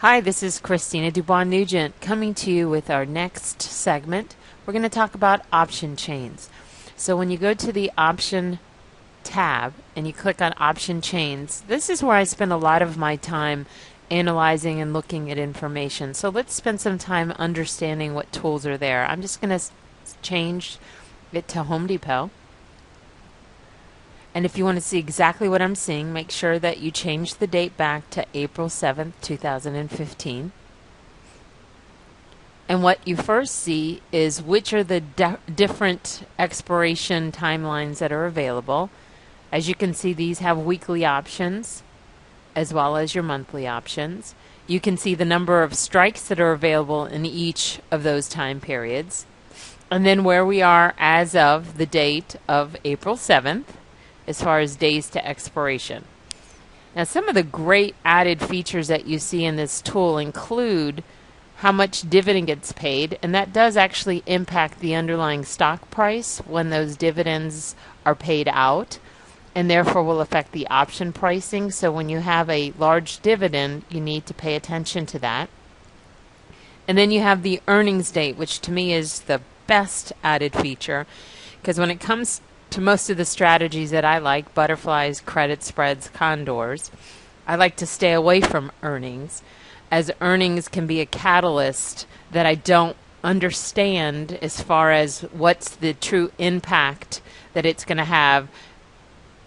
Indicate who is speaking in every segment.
Speaker 1: Hi, this is Christina Dubon-Nugent coming to you with our next segment. We're going to talk about option chains. So when you go to the option tab and you click on option chains, this is where I spend a lot of my time analyzing and looking at information. So let's spend some time understanding what tools are there. I'm just going to change it to Home Depot. And if you want to see exactly what I'm seeing, make sure that you change the date back to April 7th, 2015. And what you first see is which are the different expiration timelines that are available. As you can see, these have weekly options as well as your monthly options. You can see the number of strikes that are available in each of those time periods. And then where we are as of the date of April 7th. As far as days to expiration. Now, some of the great added features that you see in this tool include how much dividend gets paid, and that does actually impact the underlying stock price when those dividends are paid out, and therefore will affect the option pricing. So when you have a large dividend, you need to pay attention to that. And then you have the earnings date, which to me is the best added feature, because when it comes to most of the strategies that I like, butterflies, credit spreads, condors, I like to stay away from earnings, as earnings can be a catalyst that I don't understand as far as what's the true impact that it's going to have.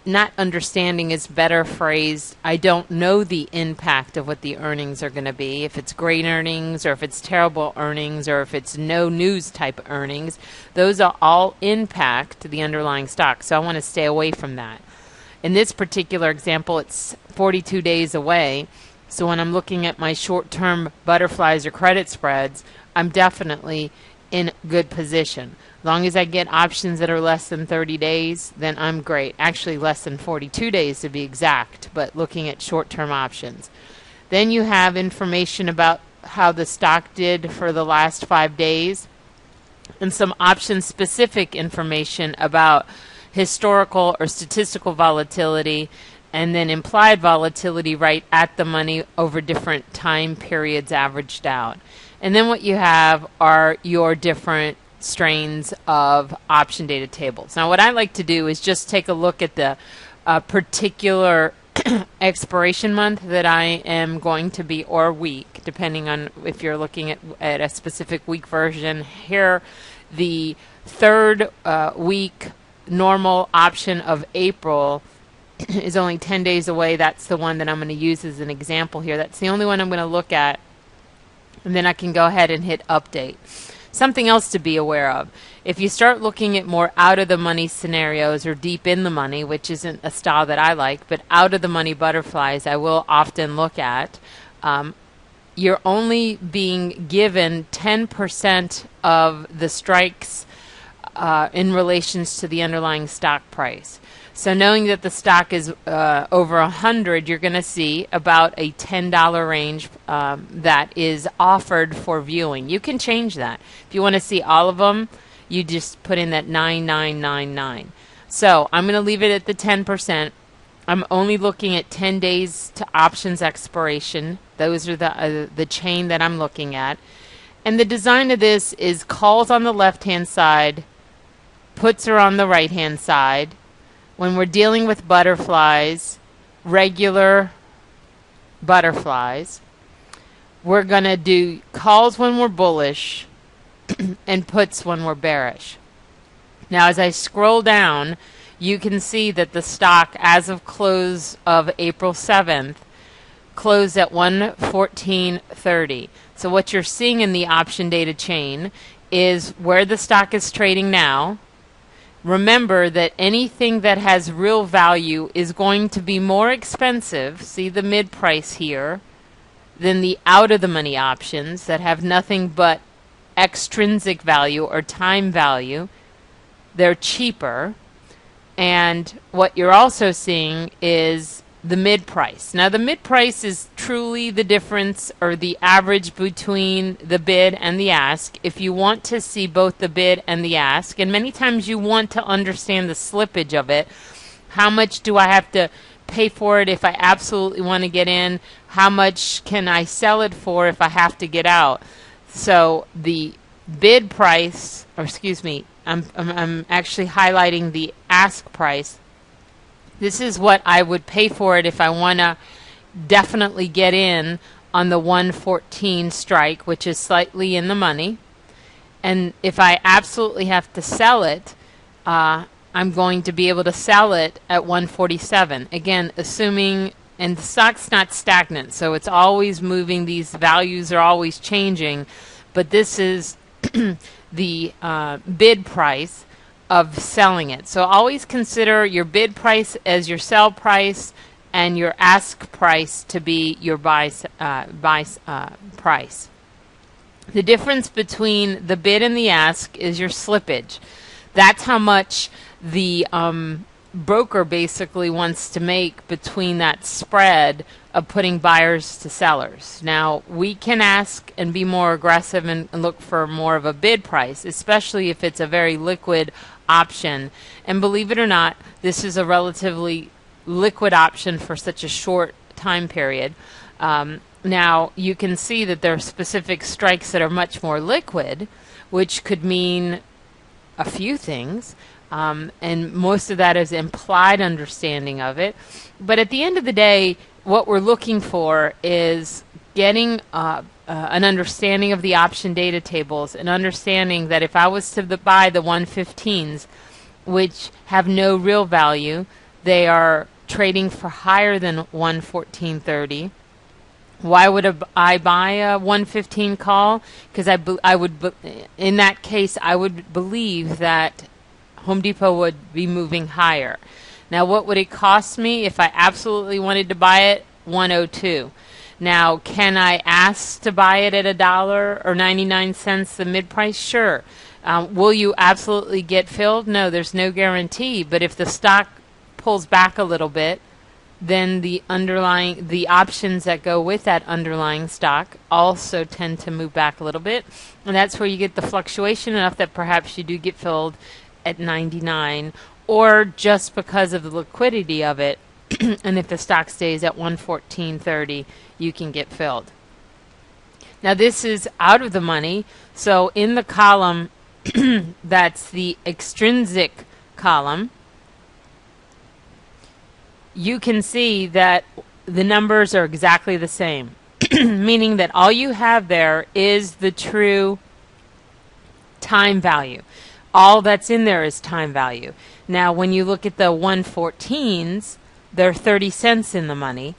Speaker 1: Not understanding is better phrased. I don't know the impact of what the earnings are going to be. If it's great earnings or if it's terrible earnings or if it's no news type earnings, those are all impact the underlying stock. So I want to stay away from that. In this particular example, it's 42 days away. So when I'm looking at my short-term butterflies or credit spreads, I'm definitely in good position. As long as I get options that are less than 30 days, then I'm great. Actually, less than 42 days to be exact, but looking at short-term options. Then you have information about how the stock did for the last 5 days and some option-specific information about historical or statistical volatility and then implied volatility right at the money over different time periods averaged out. And then what you have are your different strains of option data tables. Now what I like to do is just take a look at the particular expiration month that I am going to be, or week, depending on if you're looking at a specific week version. Here, the third week normal option of April is only 10 days away. That's the one that I'm going to use as an example here. That's the only one I'm going to look at. And then I can go ahead and hit update. Something else to be aware of. If you start looking at more out of the money scenarios or deep in the money, which isn't a style that I like, but out of the money butterflies I will often look at, you're only being given 10% of the strikes in relations to the underlying stock price. So knowing that the stock is over 100, you're going to see about a $10 range that is offered for viewing. You can change that. If you want to see all of them, you just put in that 9999. So I'm going to leave it at the 10%. I'm only looking at 10 days to options expiration. Those are the chain that I'm looking at. And the design of this is calls on the left-hand side, puts are on the right-hand side. When we're dealing with butterflies, regular butterflies, we're going to do calls when we're bullish and puts when we're bearish. Now, as I scroll down, you can see that the stock, as of close of April 7th, closed at 114.30. So what you're seeing in the option data chain is where the stock is trading now. Remember that anything that has real value is going to be more expensive, see the mid price here, than the out of the money options that have nothing but extrinsic value or time value. They're cheaper. And what you're also seeing is the mid price. Now the mid price is truly the difference or the average between the bid and the ask. If you want to see both the bid and the ask, and many times you want to understand the slippage of it, how much do I have to pay for it if I absolutely want to get in? How much can I sell it for if I have to get out? So the bid price, or excuse me, I'm actually highlighting the ask price. This is what I would pay for it if I want to definitely get in on the 114 strike, which is slightly in the money. And if I absolutely have to sell it, I'm going to be able to sell it at 147. Again, assuming, and the stock's not stagnant, so it's always moving. These values are always changing. But this is the bid price of selling it. So always consider your bid price as your sell price and your ask price to be your buy price. The difference between the bid and the ask is your slippage. That's how much the broker basically wants to make between that spread of putting buyers to sellers. Now, we can ask and be more aggressive and look for more of a bid price, especially if it's a very liquid option. And believe it or not, this is a relatively liquid option for such a short time period. Now, you can see that there are specific strikes that are much more liquid, which could mean a few things. And most of that is implied understanding of it. But at the end of the day, what we're looking for is getting an understanding of the option data tables, and understanding that if I was to buy the 115s, which have no real value, they are trading for higher than 114.30. Why would I buy a 115 call? Because in that case, I would believe that Home Depot would be moving higher. Now, what would it cost me if I absolutely wanted to buy it? 102. Now, can I ask to buy it at $1 or 99 cents, the mid price? Sure. Will you absolutely get filled? No, there's no guarantee. But if the stock pulls back a little bit, then the options that go with that underlying stock also tend to move back a little bit. And that's where you get the fluctuation enough that perhaps you do get filled at 99, or just because of the liquidity of it. And if the stock stays at 114.30, you can get filled. Now, this is out of the money. So in the column, that's the extrinsic column, you can see that the numbers are exactly the same, meaning that all you have there is the true time value. All that's in there is time value. Now, when you look at the 114s, they're 30 cents in the money.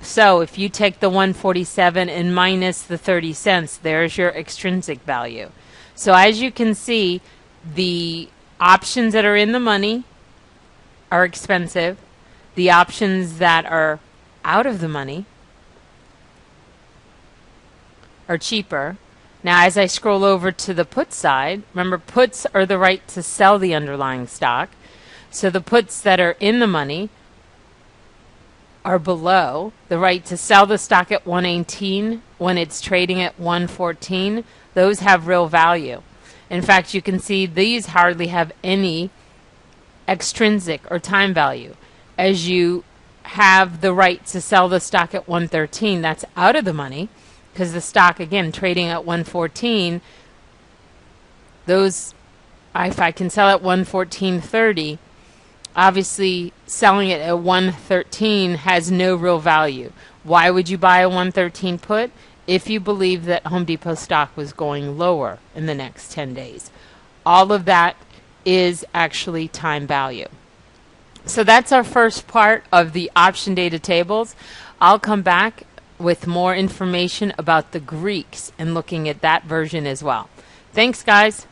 Speaker 1: So if you take the 147 and minus the 30 cents, there's your extrinsic value. So as you can see, the options that are in the money are expensive. The options that are out of the money are cheaper. Now, as I scroll over to the put side, remember, puts are the right to sell the underlying stock. So the puts that are in the money are below the right to sell the stock at 118 when it's trading at 114. Those have real value. In fact, you can see these hardly have any extrinsic or time value. As you have the right to sell the stock at 113, that's out of the money, because the stock, again, trading at 114, those, if I can sell at 114.30, obviously selling it at 113 has no real value. Why would you buy a 113 put? If you believe that Home Depot stock was going lower in the next 10 days. All of that is actually time value. So that's our first part of the option data tables. I'll come back with more information about the Greeks and looking at that version as well. Thanks, guys.